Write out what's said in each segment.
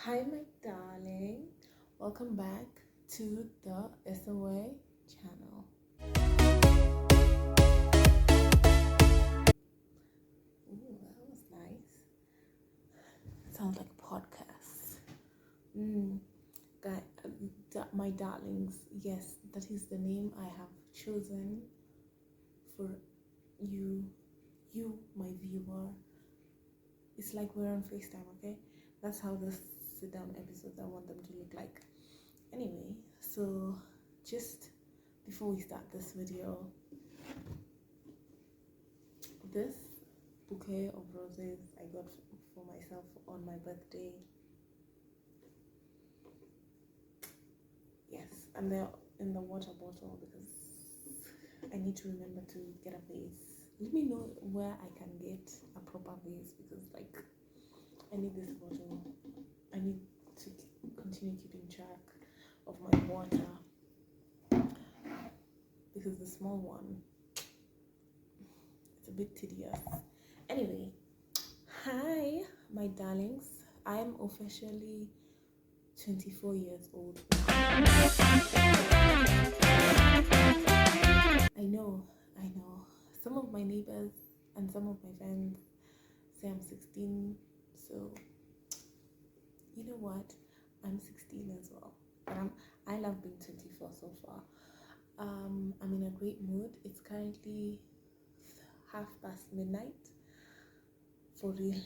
Hi, my darling. Welcome back to the Issa Way channel. Ooh, that was nice. Sounds like a podcast. My darlings, yes, that is the name I have chosen for you, my viewer. It's like we're on FaceTime, okay? That's how the sit down episodes I want them to look like. Anyway, so just before we start this video, this bouquet of roses I got for myself on my birthday. Yes, and they're in the water bottle because I need to remember to get a vase. Let me know where I can get a proper vase because, like, I need this bottle. I need to continue keeping track of my water because the small one, it's a bit tedious. Anyway, hi, my darlings. I am officially 24 years old. I know. Some of my neighbors and some of my friends say I'm 16. So, you know what? I'm 16 as well. But I love being 24 so far. I'm in a great mood. It's currently midnight. For real.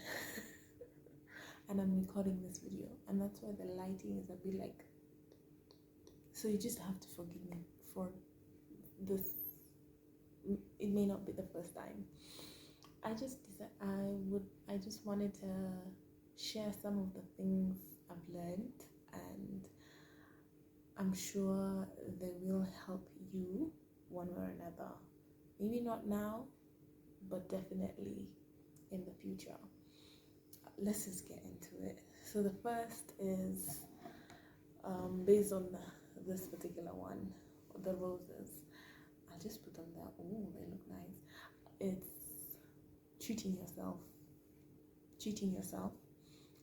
And I'm recording this video. And that's why the lighting is a bit like... So you just have to forgive me for this. It may not be the first time. I just wanted to share some of the things I've learned, and I'm sure they will help you one way or another. Maybe not now, but definitely in the future. Let's just get into it. So the first is based on this particular one, the roses. I'll just put on that. Oh, they look nice. It's treating yourself.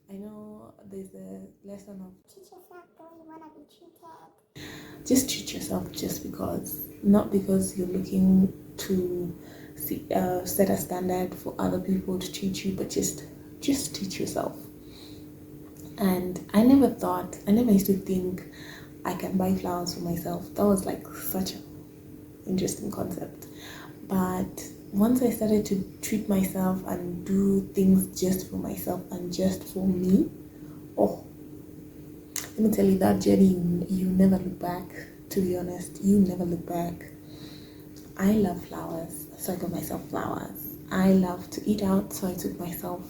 I know there's a lesson of treat yourself, don't you want to be treated? Just treat yourself just because, not because you're looking to set a standard for other people to treat you, but just treat yourself. And I never used to think I can buy flowers for myself. That was like such an interesting concept. But once I started to treat myself and do things just for myself and just for me, oh, let me tell you, that journey, you never look back. To be honest, you never look back. I love flowers, so I got myself flowers. I love to eat out, so I took myself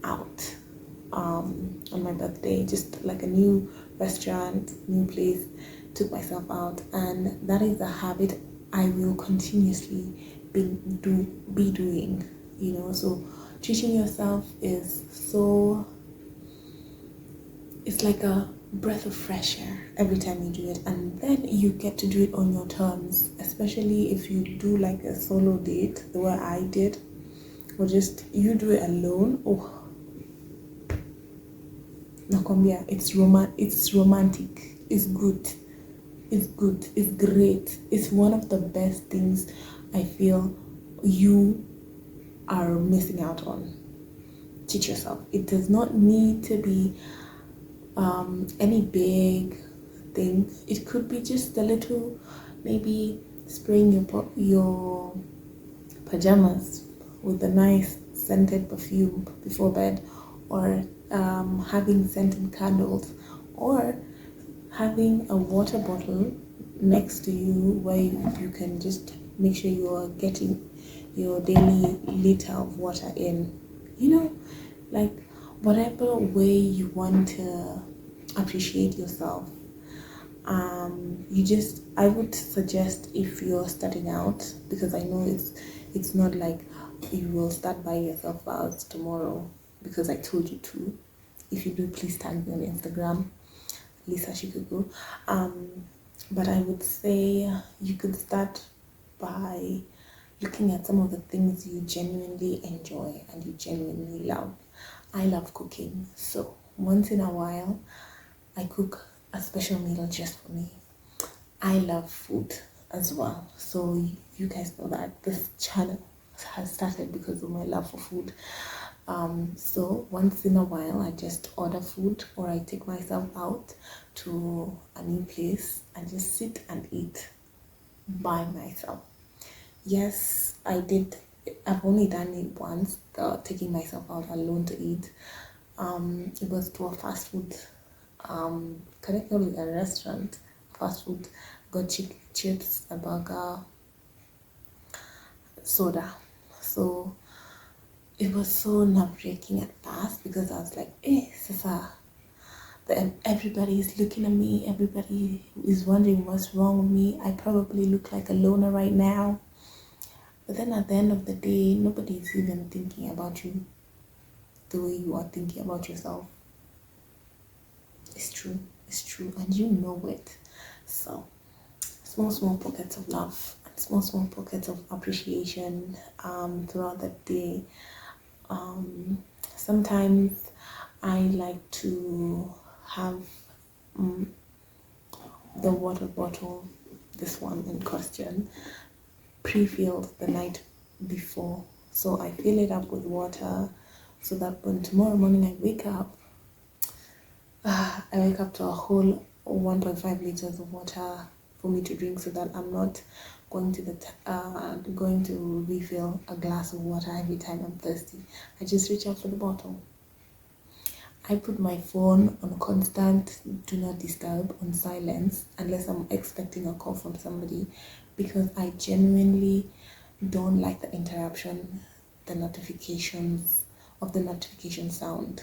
out on my birthday, just like a new restaurant, new place, took myself out. And that is a habit I will continuously be doing, so treating yourself is so, it's like a breath of fresh air every time you do it, and then you get to do it on your terms, especially if you do like a solo date the way I did, or just you do it alone. Oh, nakwambia, it's romantic, it's good, it's great. It's one of the best things I feel you are missing out on. Teach yourself. It does not need to be any big thing. It could be just a little, maybe spraying your pajamas with a nice scented perfume before bed, or having scented candles, or having a water bottle next to you where you can just make sure you are getting your daily liter of water in. Like, whatever way you want to appreciate yourself. I would suggest, if you're starting out, because I know it's not like you will start buying yourself flowers tomorrow because I told you to. If you do, please tag me on Instagram, Lisa Shikuku. But I would say you could start by looking at some of the things you genuinely enjoy and you genuinely love. I love cooking, so once in a while I cook a special meal just for me. I love food as well, so you guys know that this channel has started because of my love for food. So once in a while I just order food, or I take myself out to a new place and just sit and eat by myself. Yes, I did. I've only done it once, taking myself out alone to eat. It was to a fast food. Can I call it a restaurant? Fast food. Got chips, a burger, soda. So it was so nerve-wracking at first because I was like, Sasa, everybody is looking at me. Everybody is wondering what's wrong with me. I probably look like a loner right now. But then at the end of the day, nobody is even thinking about you the way you are thinking about yourself. It's true, and you know it. So, small pockets of love and small pockets of appreciation throughout the day. Sometimes I like to have the water bottle, this one in question, pre-filled the night before. So I fill it up with water so that when tomorrow morning I wake up to a whole 1.5 liters of water for me to drink, so that I'm not going to going to refill a glass of water every time I'm thirsty. I just reach out for the bottle. I put my phone on constant do not disturb, on silence, unless I'm expecting a call from somebody, because I genuinely don't like the interruption, the notifications of the notification sound.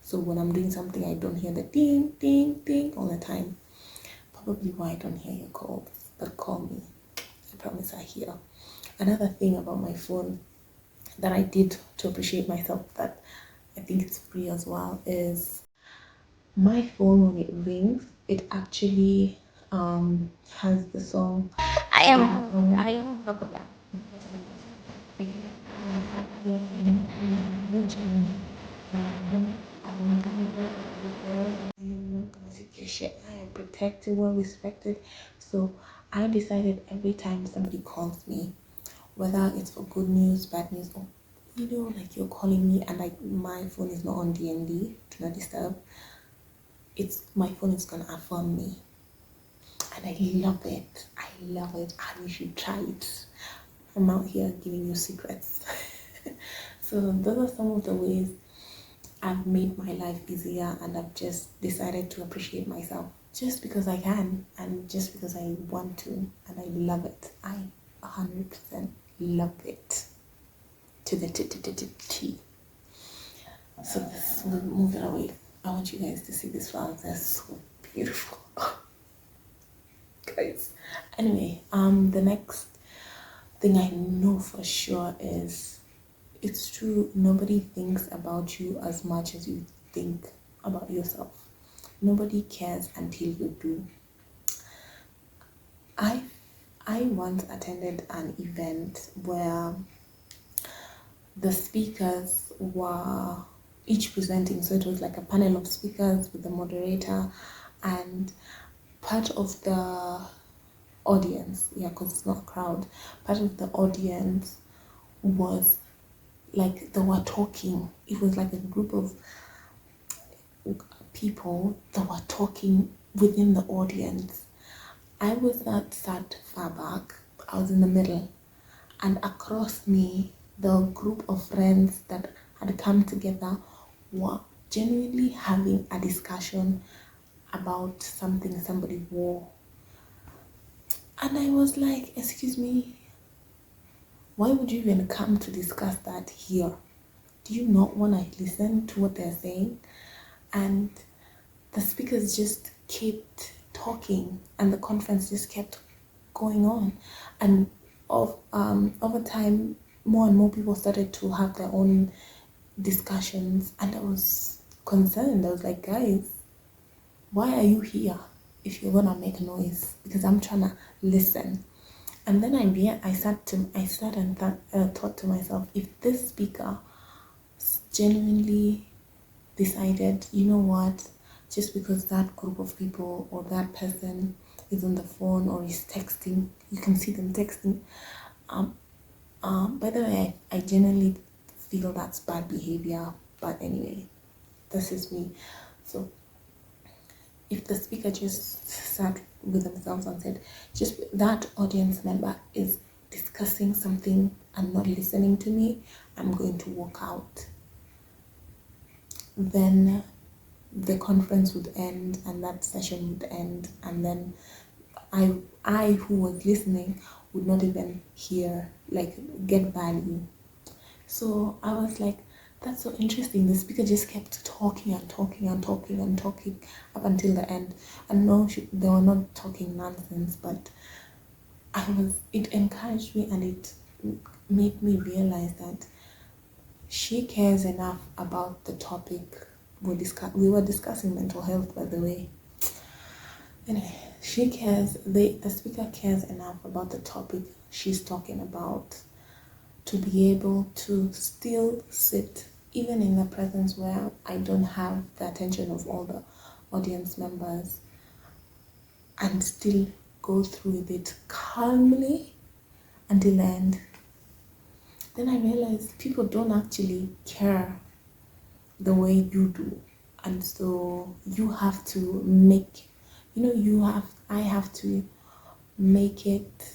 So when I'm doing something, I don't hear the ding, ding, ding all the time. Probably why I don't hear your calls, but call me. I promise I hear. Another thing about my phone that I did to appreciate myself, that I think it's free as well, is my phone, when it rings, it actually has the song I am notification. I am protected, well respected. So I decided every time somebody calls me, whether it's for good news, bad news, or like you're calling me and like my phone is not on DND, do not disturb, my phone is gonna affirm me. And I love it. And you should try it. I'm out here giving you secrets. So those are some of the ways I've made my life easier, and I've just decided to appreciate myself just because I can and just because I want to, and I love it. I 100% love it to the T. So we'll move it away. I want you guys to see these flowers. They're so beautiful. Guys. Anyway, the next thing I know for sure is, it's true, nobody thinks about you as much as you think about yourself. Nobody cares until you do. I once attended an event where the speakers were each presenting, so it was like a panel of speakers with the moderator, and part of the audience, because it's not a crowd, part of the audience was like, they were talking. It was like a group of people that were talking within the audience. I was not sat far back, I was in the middle, and across me, the group of friends that had come together were genuinely having a discussion about something somebody wore. And I was like, excuse me, why would you even come to discuss that here? Do you not want to listen to what they're saying? And the speakers just kept talking, and the conference just kept going on. And over time, more and more people started to have their own discussions, and I was concerned. I was like, guys, why are you here if you're gonna make noise? Because I'm trying to listen. And then I sat and thought to myself, if this speaker genuinely decided, you know what, just because that group of people or that person is on the phone or is texting, you can see them texting. By the way, I genuinely feel that's bad behavior, but anyway, this is me. So if the speaker just sat with themselves and said, just that audience member is discussing something and not listening to me, I'm going to walk out, then the conference would end and that session would end, and then I who was listening would not even hear, like, get value. So I was like, that's so interesting. The speaker just kept talking and talking and talking and talking up until the end. And no, they were not talking nonsense, but it encouraged me, and it made me realize that she cares enough about the topic. We were discussing mental health, by the way. Anyway, the speaker cares enough about the topic she's talking about to be able to still sit, even in the presence where I don't have the attention of all the audience members, and still go through with it calmly until the end. Then I realized people don't actually care the way you do, and so you have to make, I have to make it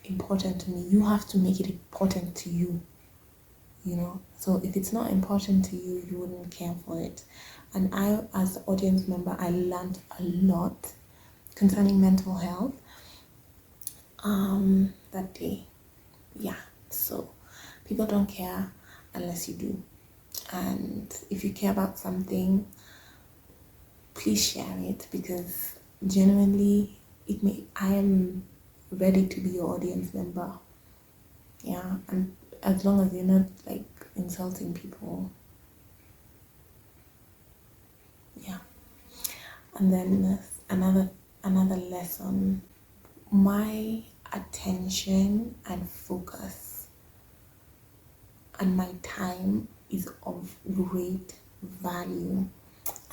important to me. You have to make it important to you. So if it's not important to you, you wouldn't care for it. And I, as an audience member, I learned a lot concerning mental health that day. Yeah, so people don't care unless you do. And if you care about something, please share it, because genuinely I am ready to be your audience member. Yeah, and as long as you're not like insulting people. Yeah. And then another lesson, my attention and focus and my time is of great value,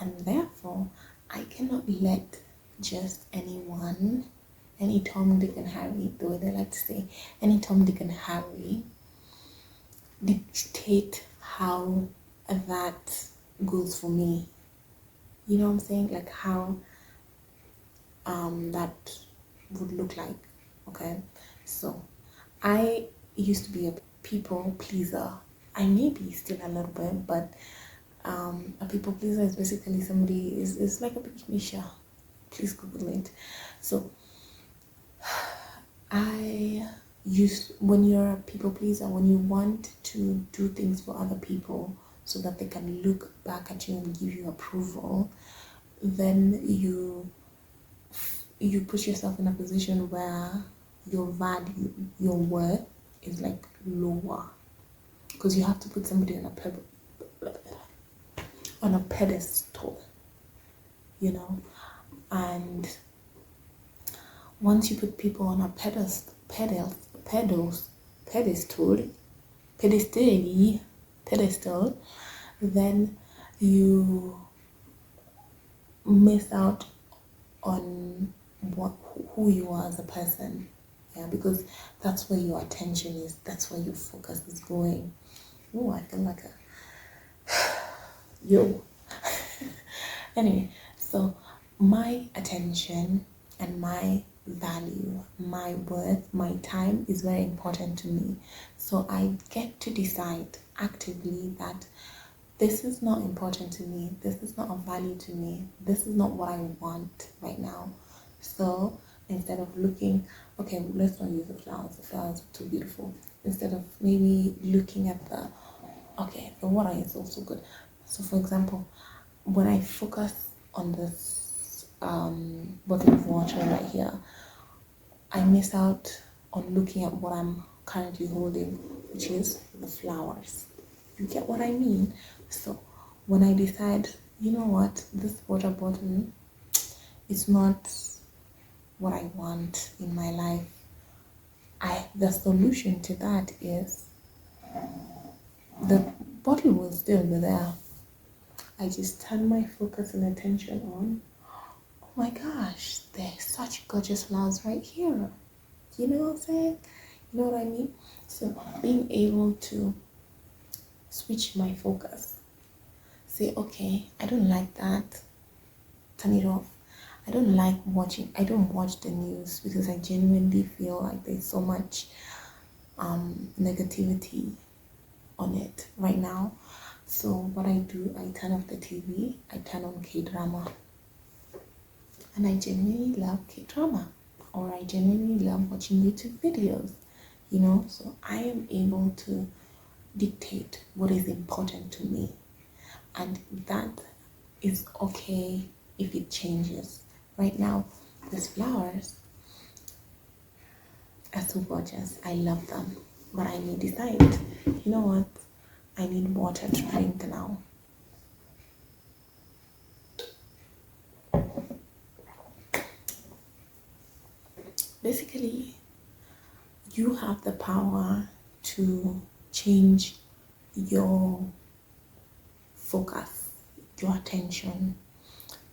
and therefore I cannot let just anyone, any Tom, Dick and Harry, the way they like to say, any Tom, Dick and Harry dictate how that goes for me. You know what I'm saying? Like how that would look like. Okay, so I used to be a people pleaser. I may be still a little bit, but a people pleaser is basically somebody is like a big Misha. Please Google it. So when you're a people pleaser, when you want to do things for other people so that they can look back at you and give you approval, then you put yourself in a position where your value, your worth is like lower, because you have to put somebody on a pedestal, and once you put people on a pedestal, then you miss out on who you are as a person. Yeah, because that's where your attention is, that's where your focus is going. Oh, I feel like yo. Anyway, so my attention and my value, my worth, my time is very important to me. So I get to decide actively that this is not important to me, this is not of value to me, this is not what I want right now. So instead of looking, okay, let's not use the flowers are too beautiful. Instead of maybe looking at the water is also good. So for example, when I focus on this bottle of water right here, I miss out on looking at what I'm currently holding, which is the flowers. You get what I mean? So when I decide, you know what, this water bottle is not what I want in my life, the solution to that is the bottle will still be there. I just turn my focus and attention on, oh my gosh, there's such gorgeous flowers right here. You know what I'm saying? You know what I mean? So being able to switch my focus, say, okay, I don't like that, turn it off. I don't watch the news because I genuinely feel like there's so much negativity on it right now. So what I do, I turn off the TV, I turn on K-drama. And I genuinely love K-drama, or I genuinely love watching YouTube videos, so I am able to dictate what is important to me, and that is okay if it changes. Right now, these flowers are so gorgeous. I love them, but I may decide, you know what? I need water to drink now. Basically, you have the power to change your focus, your attention.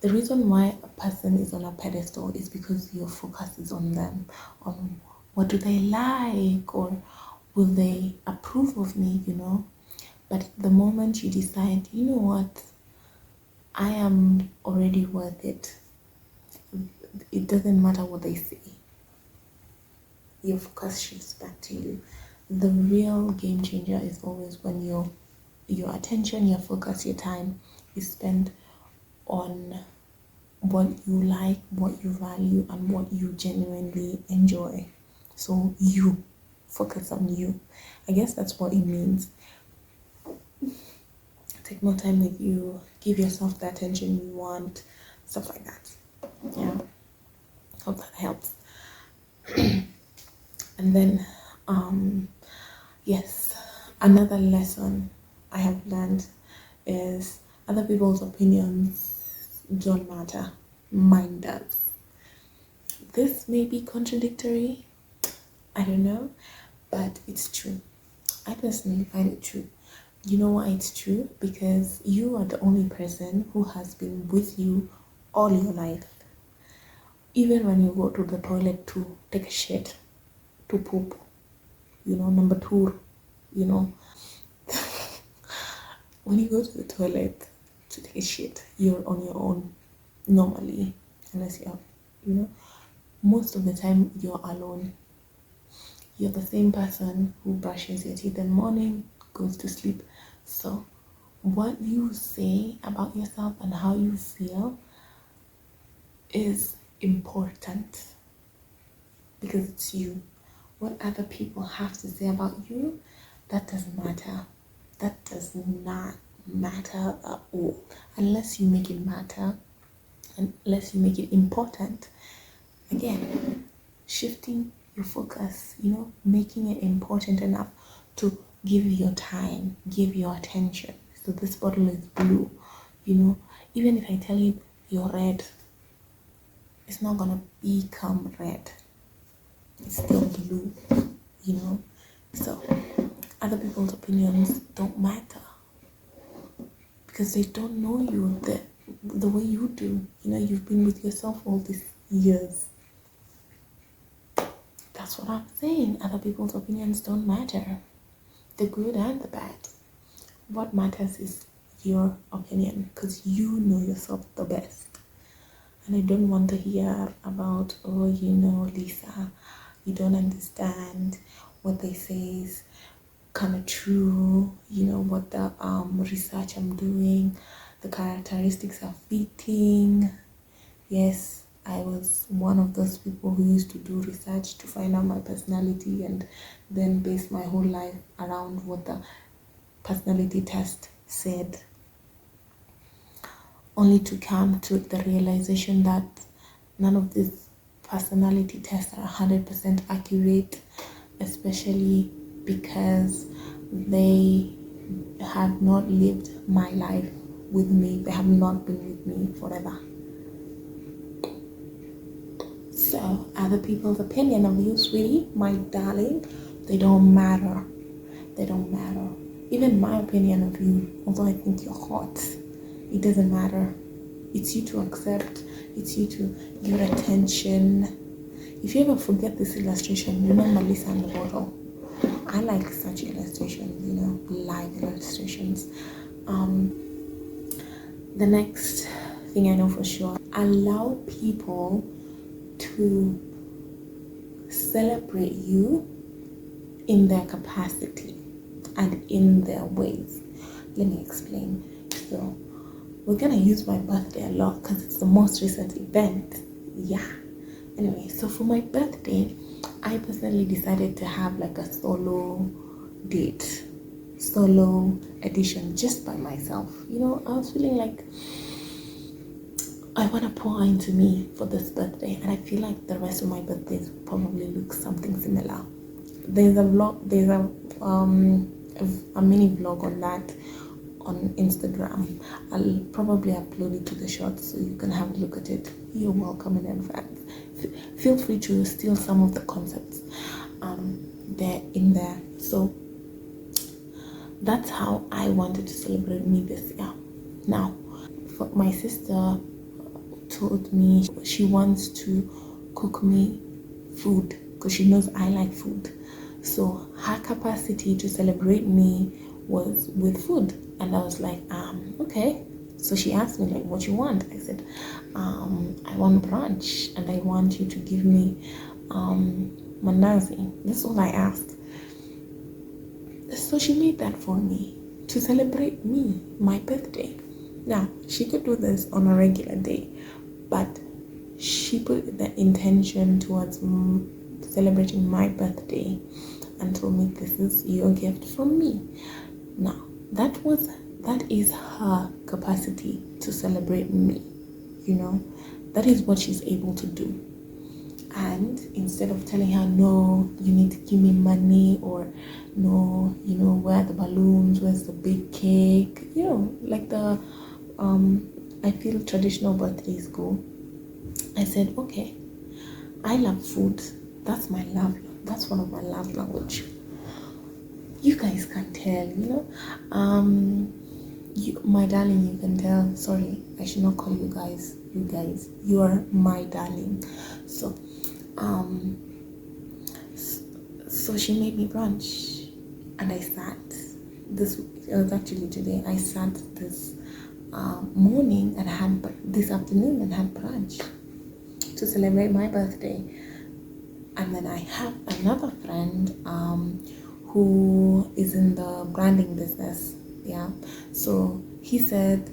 The reason why a person is on a pedestal is because your focus is on them, on what do they like, or will they approve of me, But the moment you decide, you know what, I am already worth it, it doesn't matter what they say, your focus shifts back to you. The real game changer is always when your attention, your focus, your time is spent on what you like, what you value, and what you genuinely enjoy. So you focus on you. I guess that's what it means. Take more time with you, give yourself the attention you want, stuff like that. Yeah, hope that helps. And then yes, another lesson I have learned is other people's opinions don't matter, mine does. This may be contradictory, I don't know, but it's true. I personally find it true. You know why it's true? Because you are the only person who has been with you all your life. Even when you go to the toilet to take a shit, to poop, number two, when you go to the toilet to take a shit, you're on your own normally, unless you're, most of the time you're alone. You're the same person who brushes your teeth in the morning, goes to sleep. So what you say about yourself and how you feel is important because it's you. What other people have to say about you, that doesn't matter. That does not matter at all, unless you make it matter, unless you make it important. Again, shifting your focus, making it important enough to give your time, give your attention. So this bottle is blue, even if I tell you you're red, it's not gonna become red. It's still blue, So other people's opinions don't matter because they don't know you the way you do. You've been with yourself all these years. That's what I'm saying. Other people's opinions don't matter. The good and the bad. What matters is your opinion because you know yourself the best. And I don't want to hear about, Lisa, you don't understand what they say is kind of true, what the research I'm doing, the characteristics are fitting. Yes, I was one of those people who used to do research to find out my personality and then base my whole life around what the personality test said, only to come to the realization that none of these personality tests are 100% accurate, especially because they have not lived my life with me. They have not been with me forever. So other people's opinion of you, sweetie, my darling, they don't matter. They don't matter. Even my opinion of you, although I think you're hot, It doesn't matter. It's you to accept. It's you to give attention. If you ever forget this illustration, remember Lisa and the bottle. I like such illustrations, live illustrations. The next thing I know for sure, allow people to celebrate you in their capacity and in their ways. Let me explain. So we're gonna use my birthday a lot because it's the most recent event. Yeah. Anyway, so for my birthday, I personally decided to have like a solo date, solo edition, just by myself. I was feeling like I want to pour into me for this birthday, and I feel like the rest of my birthdays probably look something similar. There's a mini vlog on that on Instagram. I'll probably upload it to the shorts so you can have a look at it. You're welcome in advance. Feel free to steal some of the concepts there. So that's how I wanted to celebrate me this year. Now, my sister told me she wants to cook me food because she knows I like food. So her capacity to celebrate me was with food, and I was like, okay. So she asked me like, what you want? I said, I want brunch, and I want you to give me mandazi. This is what I asked. So she made that for me to celebrate me, my birthday. Now, she could do this on a regular day, but she put the intention towards celebrating my birthday and told me, this is your gift from me. Now, that is her capacity to celebrate me. That is what she's able to do. And instead of telling her, no, you need to give me money, or no, where are the balloons, where's the big cake, like the I feel traditional birthdays go. I said, okay, I love food. That's my love. That's one of my love language. You guys can tell, my darling, you can tell. Sorry, I should not call you guys. You guys, you are my darling. So, so she made me brunch, and I sat. It was actually today. I sat this morning and had this afternoon and had brunch to celebrate my birthday. And then I have another friend who is in the branding business. Yeah, so he said,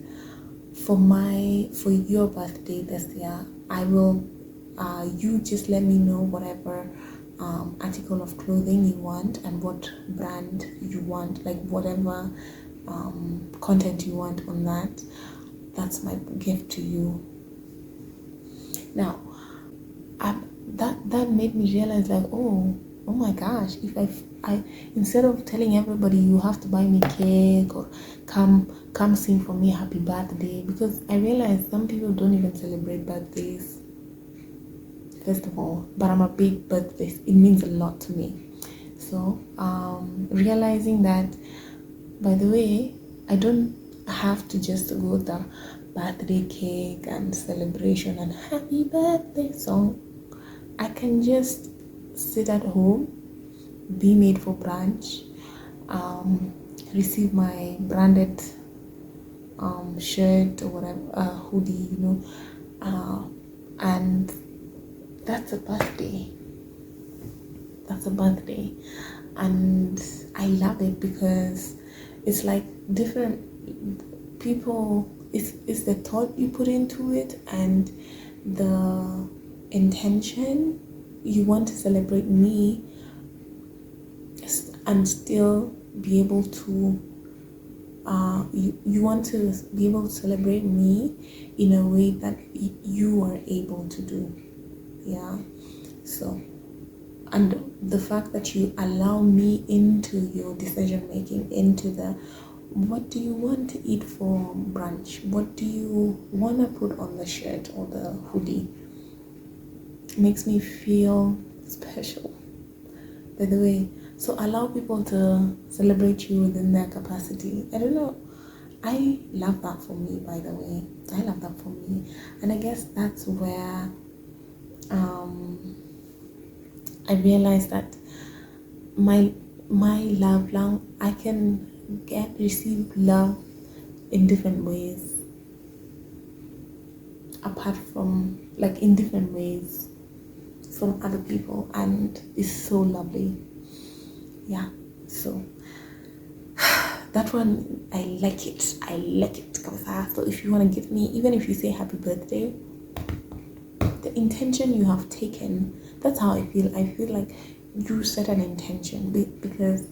for your birthday this year, I will you just let me know whatever article of clothing you want and what brand you want, like whatever content you want on that. That's my gift to you. Now, that made me realize, like, oh my gosh, if I instead of telling everybody you have to buy me cake or come sing for me happy birthday, because I realized some people don't even celebrate birthdays, first of all, but I'm a big birthday. It means a lot to me. So realizing that, by the way, I don't have to just go the birthday cake and celebration and happy birthday song. I can just sit at home, be made for brunch, receive my branded shirt or whatever, hoodie, and that's a birthday. That's a birthday. And I love it because it's like different people, it's the thought you put into it and the intention. You want to celebrate me and still be able to you want to be able to celebrate me in a way that you are able to do. Yeah. So, and the fact that you allow me into your decision making, into the what do you want to eat for brunch, what do you want to put on the shirt or the hoodie, makes me feel special, by the way. So allow people to celebrate you within their capacity. I don't know, I love that for me, by the way. I love that for me. And I guess that's where I realized that my love language, I can receive love in different ways, apart from, like, in different ways from other people, and it's so lovely. Yeah, so that one, I like it. So if you want to give me, even if you say happy birthday, the intention you have taken, that's how I feel. I feel like you set an intention because,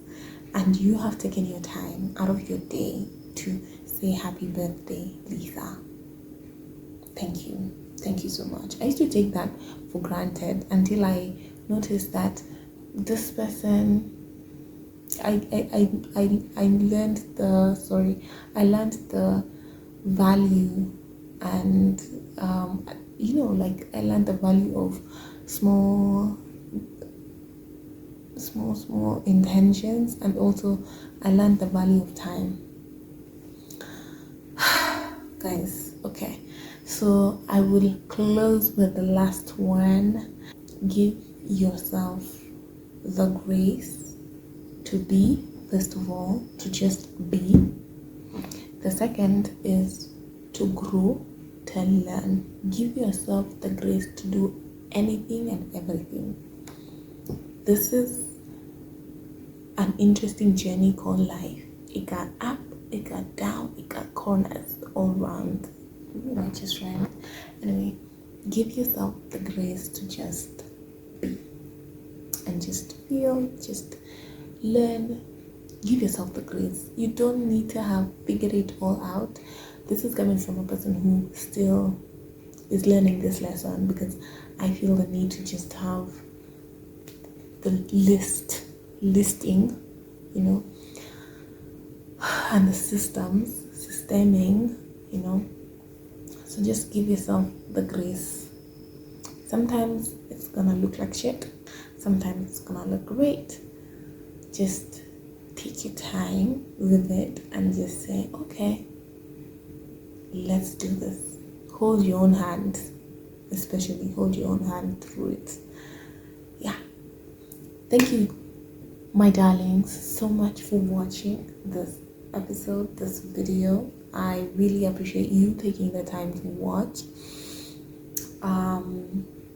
and you have taken your time out of your day to say happy birthday, Lisa. Thank you so much. I used to take that for granted until I noticed that this person, I learned the value, and like, I learned the value of small intentions, and also I learned the value of time. Guys, okay, so I will close with the last one. Give yourself the grace to be, first of all, to just be. The second is to grow, to learn. Give yourself the grace to do anything and everything. This is an interesting journey called life. It got up, it got down, it got corners all around. I just rhymed. Anyway, give yourself the grace to just be and just feel, just learn. Give yourself the grace. You don't need to have figured it all out. This is coming from a person who still is learning this lesson, because I feel the need to just have the listing, and the systeming, so just give yourself the grace. Sometimes it's gonna look like shit, sometimes it's gonna look great. Just take your time with it and just say, okay, let's do this. Hold your own hand, especially hold your own hand through it. Yeah. Thank you, my darlings, so much for watching this episode, this video. I really appreciate you taking the time to watch.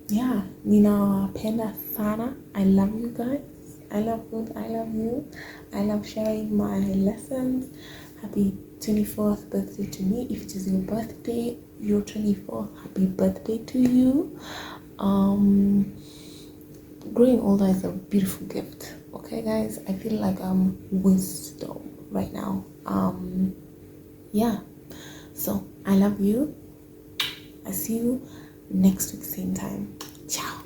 Yeah, ninawapenda sana. I love you guys. I love food. I love you. I love sharing my lessons. Happy 24th birthday to me. If it is your birthday, your 24th, happy birthday to you. Growing older is a beautiful gift. Okay, guys, I feel like I'm wisdom right now. Yeah, so I love you. I see you next week, same time. Ciao.